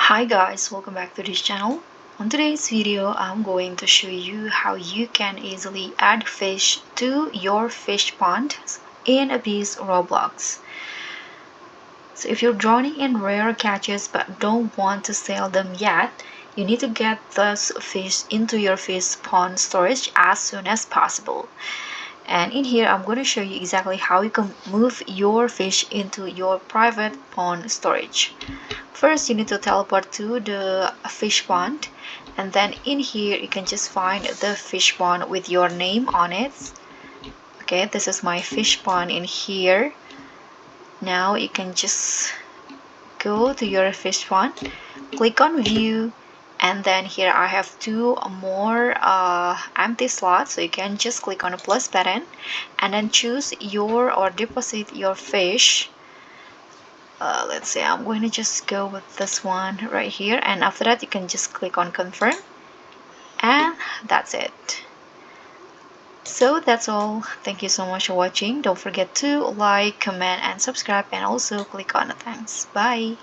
Hi guys, welcome back to this channel. On today's video, I'm going to show you how you can easily add fish to your fish pond in Abyss Roblox. So if you're drowning in rare catches but don't want to sell them yet, you need to get those fish into your fish pond storage as soon as possible. And in here, I'm going to show you exactly how you can move your fish into your private pond storage. First, you need to teleport to the fish pond, and then in here you can just find the fish pond with your name on it. Okay, this is my fish pond in here. Now you can just go to your fish pond, click on view, and then here I have two more empty slots, so you can just click on the plus button and then choose your or deposit your fish. Let's say I'm going to just go with this one right here, and after that you can just click on confirm, and that's it. So that's all. Thank you so much for watching. Don't forget to like, comment, and subscribe, and also click on the thanks. Bye.